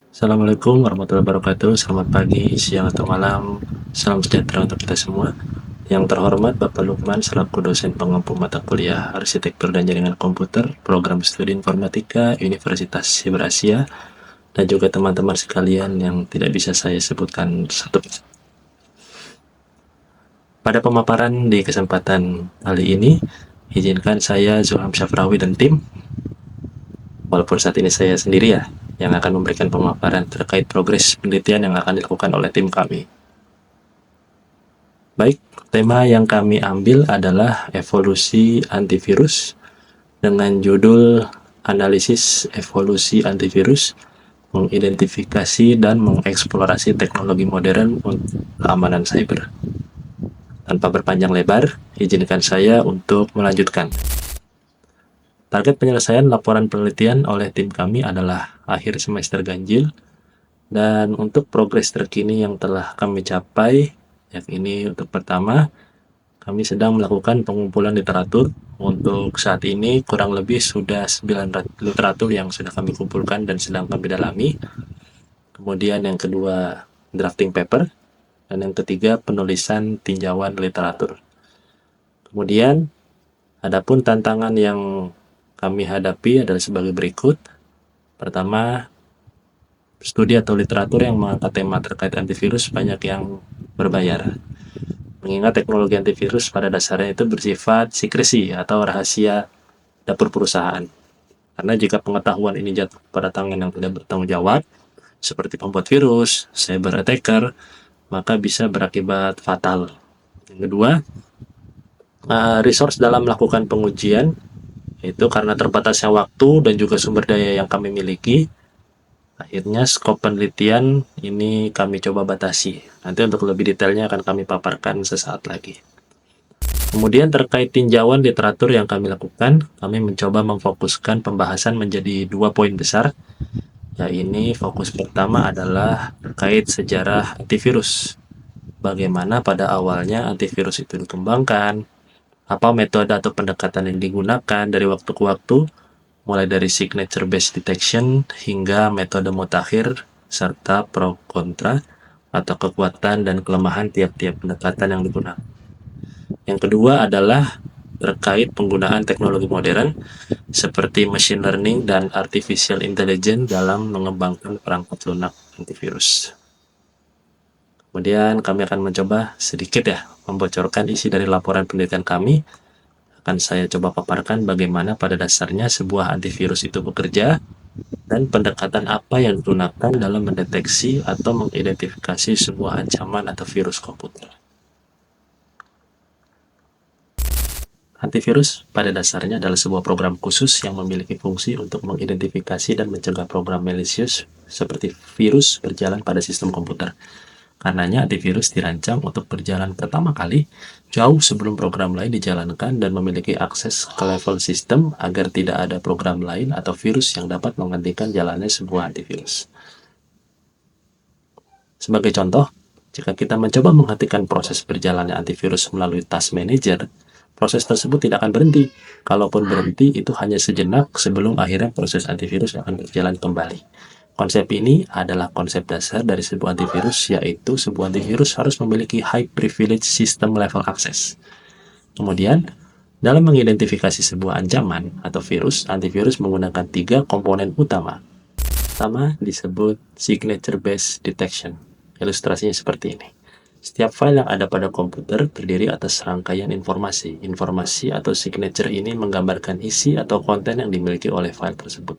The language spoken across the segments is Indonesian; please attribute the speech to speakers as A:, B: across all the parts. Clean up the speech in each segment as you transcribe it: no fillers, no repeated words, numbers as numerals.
A: Assalamualaikum warahmatullahi wabarakatuh. Selamat pagi, siang, atau malam. Salam sejahtera untuk kita semua. Yang terhormat Bapak Lukman selaku dosen pengampu mata kuliah Arsitektur dan Jaringan Komputer, Program Studi Informatika, Universitas Siber Asia, dan juga teman-teman sekalian yang tidak bisa saya sebutkan satu persatu. Pada pemaparan di kesempatan kali ini, izinkan saya Zulham Syafrawi dan tim, walaupun saat ini saya sendiri ya, yang akan memberikan pemaparan terkait progres penelitian yang akan dilakukan oleh tim kami. Baik, tema yang kami ambil adalah evolusi antivirus dengan judul Analisis Evolusi Antivirus, mengidentifikasi dan mengeksplorasi teknologi modern untuk keamanan cyber. Tanpa berpanjang lebar, izinkan saya untuk melanjutkan. Target penyelesaian laporan penelitian oleh tim kami adalah akhir semester ganjil, dan untuk progres terkini yang telah kami capai, yakni untuk pertama, kami sedang melakukan pengumpulan literatur. Untuk saat ini kurang lebih sudah 900 literatur yang sudah kami kumpulkan dan sedang kami dalami. Kemudian yang kedua, drafting paper. Dan yang ketiga, penulisan tinjauan literatur. Kemudian, adapun tantangan yang kami hadapi adalah sebagai berikut. Pertama, studi atau literatur yang mengangkat tema terkait antivirus banyak yang berbayar. Mengingat teknologi antivirus pada dasarnya itu bersifat secrecy atau rahasia dapur perusahaan. Karena jika pengetahuan ini jatuh pada tangan yang tidak bertanggung jawab, seperti pembuat virus, cyber attacker, maka bisa berakibat fatal. Yang kedua, resource dalam melakukan pengujian, itu karena terbatasnya waktu dan juga sumber daya yang kami miliki, akhirnya skop penelitian ini kami coba batasi. Nanti untuk lebih detailnya akan kami paparkan sesaat lagi. Kemudian terkait tinjauan literatur yang kami lakukan, kami mencoba memfokuskan pembahasan menjadi 2 poin besar. Ini fokus pertama adalah terkait sejarah antivirus. Bagaimana pada awalnya antivirus itu dikembangkan, apa metode atau pendekatan yang digunakan dari waktu ke waktu, mulai dari signature based detection hingga metode mutakhir, serta pro kontra atau kekuatan dan kelemahan tiap-tiap pendekatan yang digunakan. Yang kedua adalah terkait penggunaan teknologi modern seperti machine learning dan artificial intelligence dalam mengembangkan perangkat lunak antivirus. Kemudian kami akan mencoba sedikit membocorkan isi dari laporan penelitian kami. Akan saya coba paparkan bagaimana pada dasarnya sebuah antivirus itu bekerja dan pendekatan apa yang digunakan dalam mendeteksi atau mengidentifikasi sebuah ancaman atau virus komputer. Antivirus pada dasarnya adalah sebuah program khusus yang memiliki fungsi untuk mengidentifikasi dan mencegah program malicious seperti virus berjalan pada sistem komputer. Karenanya antivirus dirancang untuk berjalan pertama kali jauh sebelum program lain dijalankan dan memiliki akses ke level sistem agar tidak ada program lain atau virus yang dapat menghentikan jalannya sebuah antivirus. Sebagai contoh, jika kita mencoba menghentikan proses berjalannya antivirus melalui task manager, proses tersebut tidak akan berhenti. Kalaupun berhenti, itu hanya sejenak sebelum akhirnya proses antivirus akan berjalan kembali. Konsep ini adalah konsep dasar dari sebuah antivirus, yaitu sebuah antivirus harus memiliki high privilege system level access. Kemudian, dalam mengidentifikasi sebuah ancaman atau virus, antivirus menggunakan 3 komponen utama. Pertama disebut signature based detection. Ilustrasinya seperti ini. Setiap file yang ada pada komputer terdiri atas rangkaian informasi. Informasi atau signature ini menggambarkan isi atau konten yang dimiliki oleh file tersebut.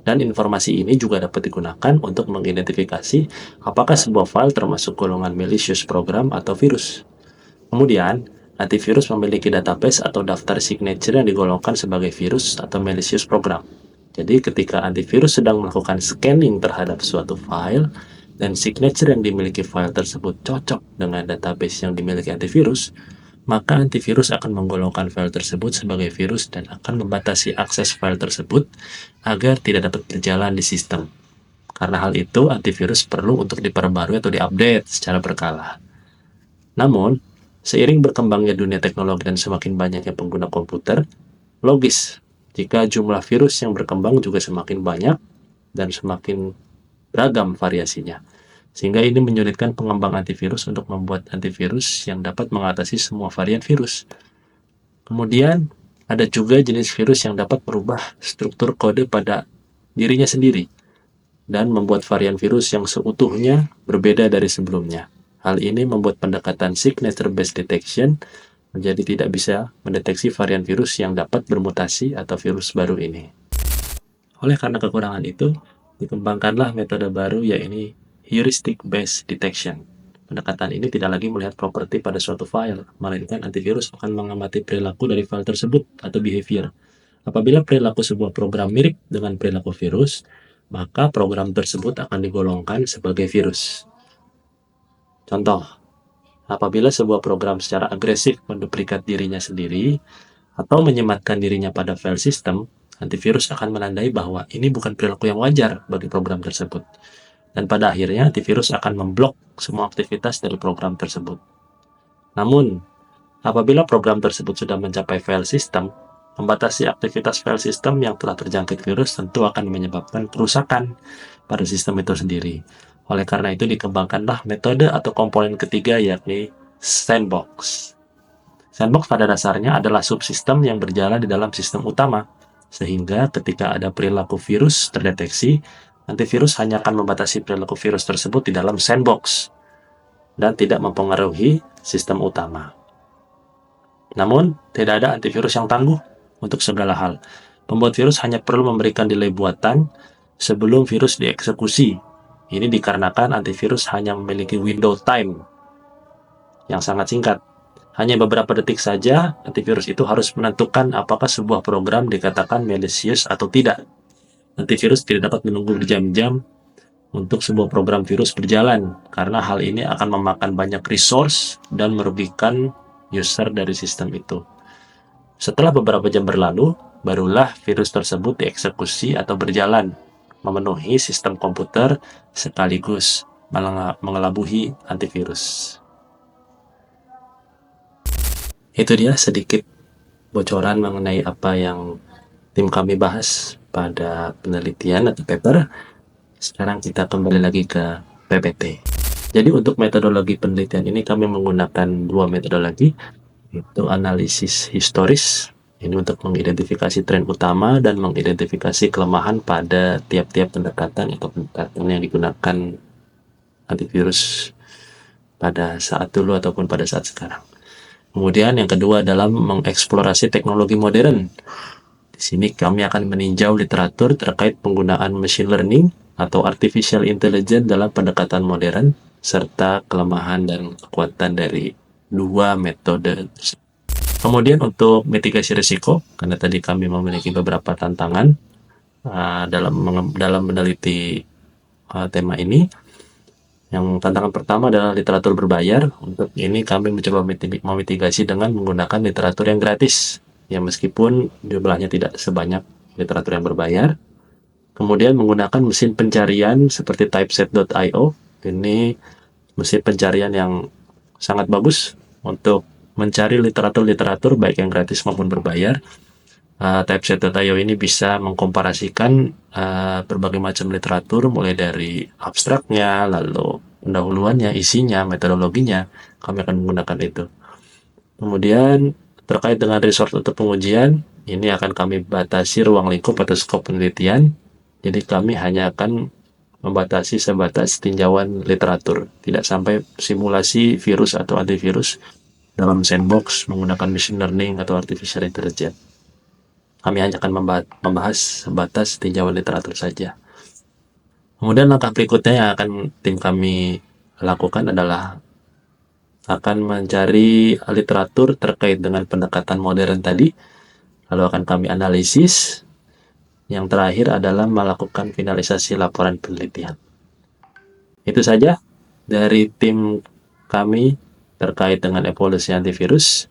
A: Dan informasi ini juga dapat digunakan untuk mengidentifikasi apakah sebuah file termasuk golongan malicious program atau virus. Kemudian, antivirus memiliki database atau daftar signature yang digolongkan sebagai virus atau malicious program. Jadi ketika antivirus sedang melakukan scanning terhadap suatu file, dan signature yang dimiliki file tersebut cocok dengan database yang dimiliki antivirus, maka antivirus akan menggolongkan file tersebut sebagai virus dan akan membatasi akses file tersebut agar tidak dapat berjalan di sistem. Karena hal itu, antivirus perlu untuk diperbarui atau diupdate secara berkala. Namun, seiring berkembangnya dunia teknologi dan semakin banyaknya pengguna komputer, logis jika jumlah virus yang berkembang juga semakin banyak dan semakin beragam variasinya. Sehingga ini menyulitkan pengembang antivirus untuk membuat antivirus yang dapat mengatasi semua varian virus. Kemudian, ada juga jenis virus yang dapat merubah struktur kode pada dirinya sendiri dan membuat varian virus yang seutuhnya berbeda dari sebelumnya. Hal ini membuat pendekatan signature-based detection menjadi tidak bisa mendeteksi varian virus yang dapat bermutasi atau virus baru ini. Oleh karena kekurangan itu, dikembangkanlah metode baru yaitu heuristic-based detection. Pendekatan ini tidak lagi melihat properti pada suatu file, melainkan antivirus akan mengamati perilaku dari file tersebut atau behavior. Apabila perilaku sebuah program mirip dengan perilaku virus, maka program tersebut akan digolongkan sebagai virus. Contoh, apabila sebuah program secara agresif menduplikat dirinya sendiri atau menyematkan dirinya pada file system, antivirus akan menandai bahwa ini bukan perilaku yang wajar bagi program tersebut. Dan pada akhirnya antivirus akan memblok semua aktivitas dari program tersebut. Namun, apabila program tersebut sudah mencapai file system, membatasi aktivitas file system yang telah terjangkit virus tentu akan menyebabkan kerusakan pada sistem itu sendiri. Oleh karena itu dikembangkanlah metode atau komponen ketiga yakni sandbox. Sandbox pada dasarnya adalah subsistem yang berjalan di dalam sistem utama, sehingga ketika ada perilaku virus terdeteksi, antivirus hanya akan membatasi perilaku virus tersebut di dalam sandbox dan tidak mempengaruhi sistem utama. Namun, tidak ada antivirus yang tangguh untuk segala hal. Pembuat virus hanya perlu memberikan delay buatan sebelum virus dieksekusi. Ini dikarenakan antivirus hanya memiliki window time yang sangat singkat. Hanya beberapa detik saja, antivirus itu harus menentukan apakah sebuah program dikatakan malicious atau tidak. Antivirus tidak dapat menunggu berjam-jam untuk sebuah program virus berjalan, karena hal ini akan memakan banyak resource dan merugikan user dari sistem itu. Setelah beberapa jam berlalu, barulah virus tersebut dieksekusi atau berjalan, memenuhi sistem komputer sekaligus mengelabuhi antivirus. Itu dia sedikit bocoran mengenai apa yang tim kami bahas pada penelitian atau paper. Sekarang kita kembali lagi ke PPT. Jadi untuk metodologi penelitian ini kami menggunakan dua metodologi, yaitu analisis historis, ini untuk mengidentifikasi tren utama dan mengidentifikasi kelemahan pada tiap-tiap pendekatan atau pendekatan yang digunakan antivirus pada saat dulu ataupun pada saat sekarang. Kemudian yang kedua adalah mengeksplorasi teknologi modern. Di sini kami akan meninjau literatur terkait penggunaan machine learning atau artificial intelligence dalam pendekatan modern, serta kelemahan dan kekuatan dari dua metode. Kemudian untuk mitigasi risiko, karena tadi kami memiliki beberapa tantangan dalam meneliti tema ini. Yang tantangan pertama adalah literatur berbayar. Untuk ini kami mencoba memitigasi dengan menggunakan literatur yang gratis, ya meskipun jumlahnya tidak sebanyak literatur yang berbayar. Kemudian menggunakan mesin pencarian seperti typeset.io. Ini mesin pencarian yang sangat bagus untuk mencari literatur-literatur baik yang gratis maupun berbayar. Typeset.io ini bisa mengkomparasikan berbagai macam literatur, mulai dari abstraknya, lalu pendahuluannya, isinya, metodologinya. Kami akan menggunakan itu. Kemudian terkait dengan resource untuk pengujian, ini akan kami batasi ruang lingkup atau skop penelitian. Jadi kami hanya akan membatasi sebatas tinjauan literatur, tidak sampai simulasi virus atau antivirus dalam sandbox menggunakan machine learning atau artificial intelligence. Kami hanya akan membahas sebatas tinjauan literatur saja. Kemudian langkah berikutnya yang akan tim kami lakukan adalah akan mencari literatur terkait dengan pendekatan modern tadi, lalu akan kami analisis. Yang terakhir adalah melakukan finalisasi laporan penelitian. Itu saja dari tim kami terkait dengan evolusi antivirus.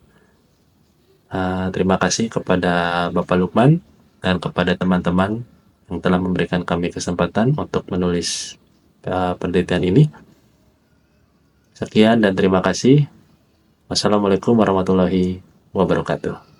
A: Terima kasih kepada Bapak Lukman dan kepada teman-teman yang telah memberikan kami kesempatan untuk menulis penelitian ini. Sekian dan terima kasih. Wassalamualaikum warahmatullahi wabarakatuh.